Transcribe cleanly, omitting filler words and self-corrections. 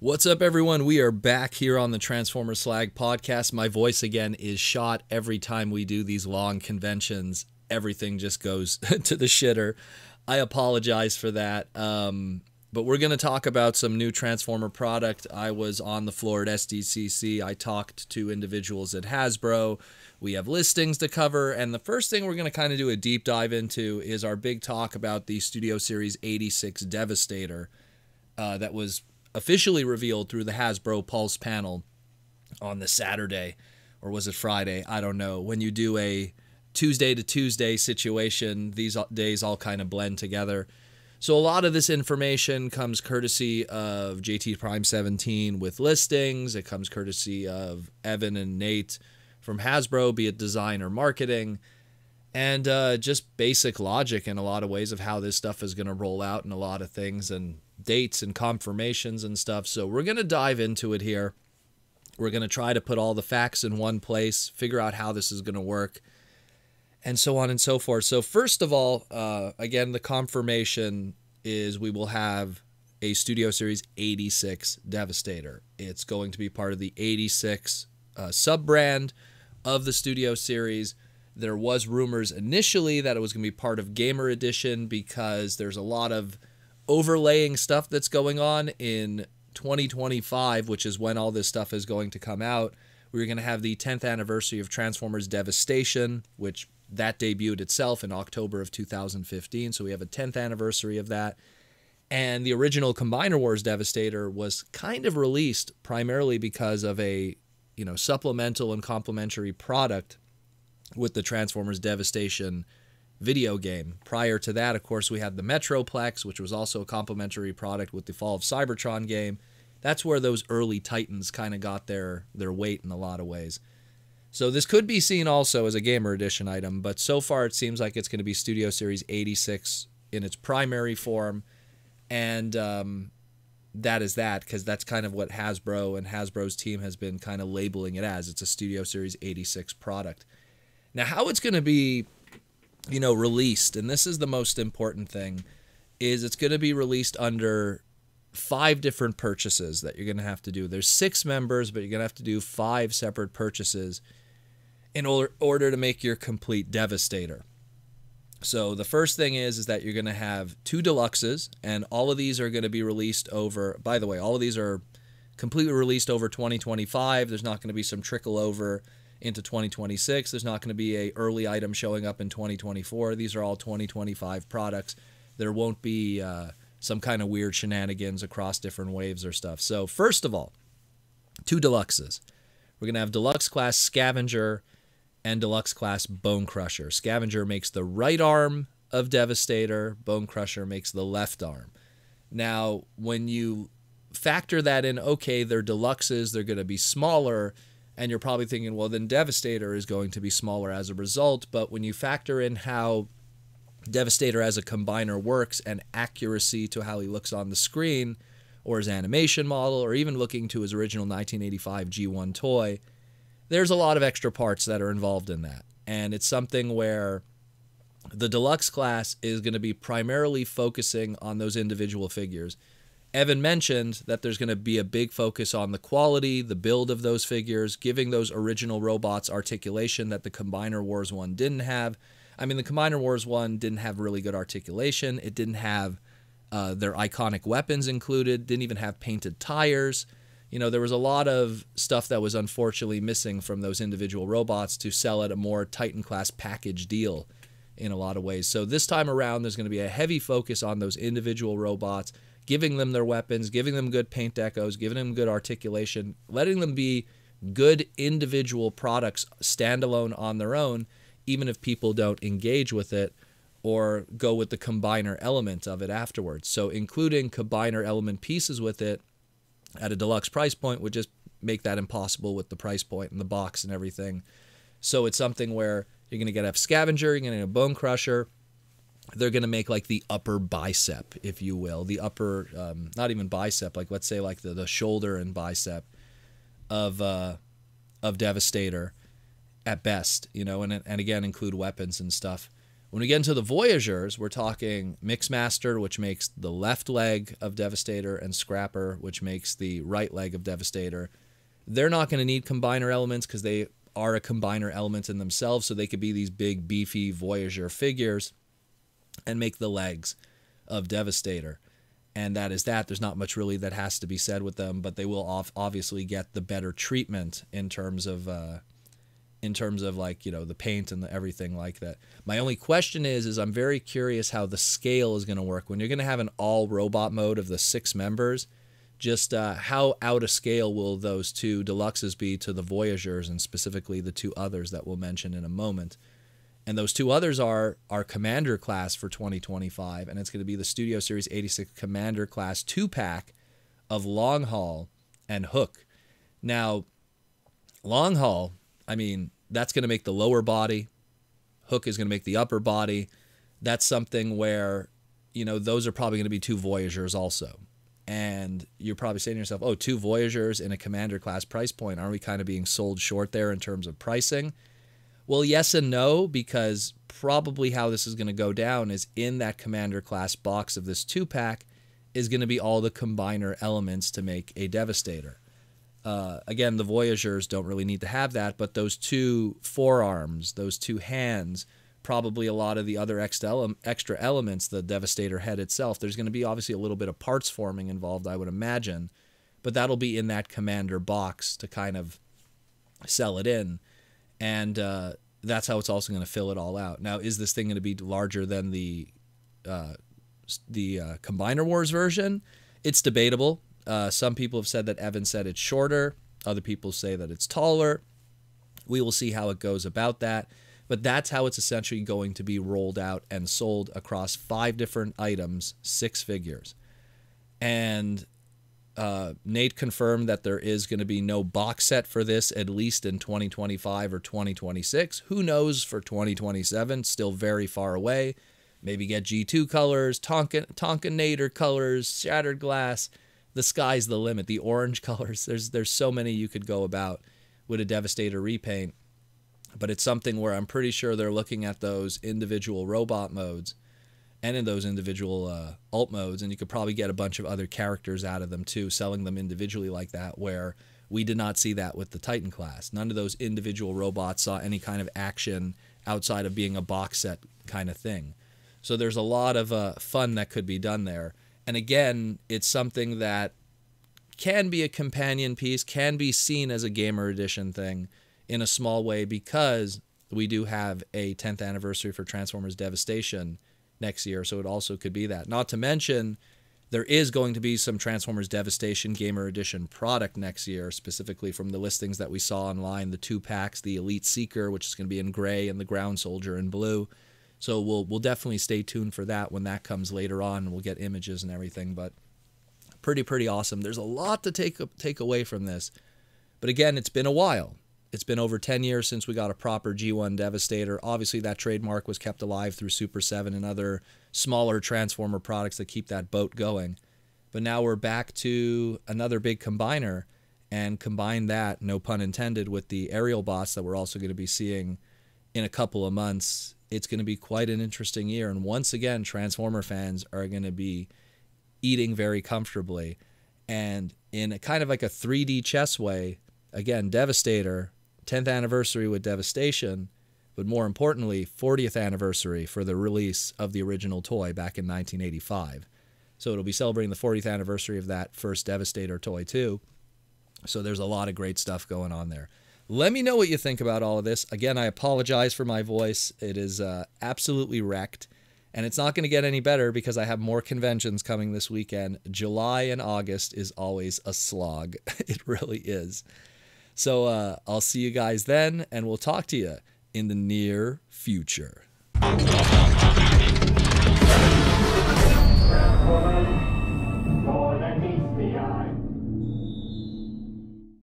What's up, everyone? We are back here on the Transformer Slag podcast. My voice again is shot every time we do these long conventions. Everything just goes to the shitter. I apologize for that. But we're going to talk about some new Transformer product. I was on the floor at SDCC. I talked to individuals at Hasbro. We have listings to cover. And the first thing we're going to kind of do a deep dive into is our big talk about the Studio Series 86 Devastator that was officially revealed through the Hasbro Pulse panel on the Saturday, or was it Friday? I don't know. When you do a Tuesday to Tuesday situation, these days all kind of blend together. So a lot of this information comes courtesy of JT Prime 17 with listings. It comes courtesy of Evan and Nate from Hasbro, be it design or marketing, and just basic logic in a lot of ways of how this stuff is going to roll out and a lot of things and dates and confirmations and stuff. So we're going to dive into it here. We're going to try to put all the facts in one place, figure out how this is going to work, and so on and so forth. So first of all, again, the confirmation is we will have a Studio Series 86 Devastator. It's going to be part of the 86 sub-brand of the Studio Series. There was rumors initially that it was going to be part of Gamer Edition because there's a lot of overlaying stuff that's going on in 2025, which is when all this stuff is going to come out. We're going to have the 10th anniversary of Transformers Devastation, which that debuted itself in October of 2015. So we have a 10th anniversary of that. And the original Combiner Wars Devastator was kind of released primarily because of a, supplemental and complementary product with the Transformers Devastation video game. Prior to that, of course, we had the Metroplex, which was also a complementary product with the Fall of Cybertron game. That's where those early Titans kind of got their weight in a lot of ways. So this could be seen also as a Gamer Edition item, but so far it seems like it's going to be Studio Series 86 in its primary form, and that is that, because that's kind of what Hasbro and Hasbro's team has been kind of labeling it as. It's a Studio Series 86 product. Now, how it's going to be released, and this is the most important thing, is it's going to be released under 5 different purchases that you're going to have to do. There's 6 members, but you're going to have to do 5 separate purchases in order to make your complete Devastator. So the first thing is that you're going to have 2 Deluxes, and all of these are going to be released over, by the way, all of these are completely released over 2025. There's not going to be some trickle over into 2026. There's not going to be a early item showing up in 2024. These are all 2025 products. There won't be some kind of weird shenanigans across different waves or stuff. So first of all, 2 Deluxes. We're going to have Deluxe Class Scavenger and Deluxe Class Bonecrusher. Scavenger makes the right arm of Devastator. Bonecrusher makes the left arm. Now, when you factor that in, okay, they're Deluxes, they're going to be smaller, and you're probably thinking, well, then Devastator is going to be smaller as a result. But when you factor in how Devastator as a combiner works and accuracy to how he looks on the screen, or his animation model, or even looking to his original 1985 G1 toy, there's a lot of extra parts that are involved in that. And it's something where the Deluxe class is going to be primarily focusing on those individual figures. Evan mentioned that there's going to be a big focus on the quality, the build of those figures, giving those original robots articulation that the Combiner Wars one didn't have. I mean, the Combiner Wars one didn't have really good articulation. It didn't have their iconic weapons included, didn't even have painted tires. There was a lot of stuff that was unfortunately missing from those individual robots to sell at a more Titan-class package deal in a lot of ways. So this time around, there's going to be a heavy focus on those individual robots, giving them their weapons, giving them good paint decos, giving them good articulation, letting them be good individual products standalone on their own, even if people don't engage with it or go with the combiner element of it afterwards. So including combiner element pieces with it at a deluxe price point would just make that impossible with the price point and the box and everything. So it's something where you're going to get a Scavenger, you're going to get a Bonecrusher. They're going to make like the upper bicep, if you will, the upper, not even bicep, like let's say like the shoulder and bicep of Devastator at best, and again include weapons and stuff. When we get into the Voyagers, we're talking Mixmaster, which makes the left leg of Devastator, and Scrapper, which makes the right leg of Devastator. They're not going to need combiner elements because they are a combiner element in themselves, so they could be these big, beefy Voyager figures and make the legs of Devastator. And that is that. There's not much really that has to be said with them, but they will obviously get the better treatment in terms of like, you know, the paint and everything like that. My only question is I'm very curious how the scale is going to work. When you're going to have an all-robot mode of the 6 members, just how out of scale will those 2 Deluxes be to the Voyagers, and specifically the 2 others that we'll mention in a moment. And those 2 others are our Commander class for 2025, and it's going to be the Studio Series 86 Commander class 2-pack of Long Haul and Hook. Now, Long Haul, I mean, that's going to make the lower body. Hook is going to make the upper body. That's something where, you know, those are probably going to be 2 Voyagers also. And you're probably saying to yourself, oh, 2 Voyagers in a Commander class price point. Aren't we kind of being sold short there in terms of pricing? Well, yes and no, because probably how this is going to go down is in that Commander class box of this 2-pack is going to be all the combiner elements to make a Devastator. Again, the Voyagers don't really need to have that, but those 2 forearms, those 2 hands, probably a lot of the other extra elements, the Devastator head itself, there's going to be obviously a little bit of parts forming involved, I would imagine, but that'll be in that Commander box to kind of sell it in, and that's how it's also going to fill it all out. Now, is this thing going to be larger than the Combiner Wars version? It's debatable. Some people have said that Evan said it's shorter. Other people say that it's taller. We will see how it goes about that. But that's how it's essentially going to be rolled out and sold across 5 different items, 6 figures. And Nate confirmed that there is going to be no box set for this, at least in 2025 or 2026. Who knows for 2027? Still very far away. Maybe get G2 colors, Tonkin-nator colors, Shattered Glass. The sky's the limit. The orange colors, there's so many you could go about with a Devastator repaint. But it's something where I'm pretty sure they're looking at those individual robot modes and in those individual alt modes, and you could probably get a bunch of other characters out of them too, selling them individually like that, where we did not see that with the Titan class. None of those individual robots saw any kind of action outside of being a box set kind of thing. So there's a lot of fun that could be done there. And again, it's something that can be a companion piece, can be seen as a Gamer Edition thing in a small way, because we do have a 10th anniversary for Transformers Devastation next year, so it also could be that. Not to mention, there is going to be some Transformers Devastation Gamer Edition product next year, specifically from the listings that we saw online, the 2-packs, the Elite Seeker, which is going to be in gray, and the Ground Soldier in blue. So we'll definitely stay tuned for that when that comes later on, and we'll get images and everything, but pretty awesome. There's a lot to take away from this. But again, it's been a while. It's been over 10 years since we got a proper G1 Devastator. Obviously, that trademark was kept alive through Super 7 and other smaller Transformer products that keep that boat going. But now we're back to another big combiner, and combine that, no pun intended, with the aerial bots that we're also going to be seeing in a couple of months. It's going to be quite an interesting year. And once again, Transformer fans are going to be eating very comfortably. And in a kind of like a 3D chess way, again, Devastator, 10th anniversary with Devastation, but more importantly, 40th anniversary for the release of the original toy back in 1985. So it'll be celebrating the 40th anniversary of that first Devastator toy too. So there's a lot of great stuff going on there. Let me know what you think about all of this. Again, I apologize for my voice. It is absolutely wrecked. And it's not going to get any better because I have more conventions coming this weekend. July and August is always a slog. It really is. So I'll see you guys then, and we'll talk to you in the near future.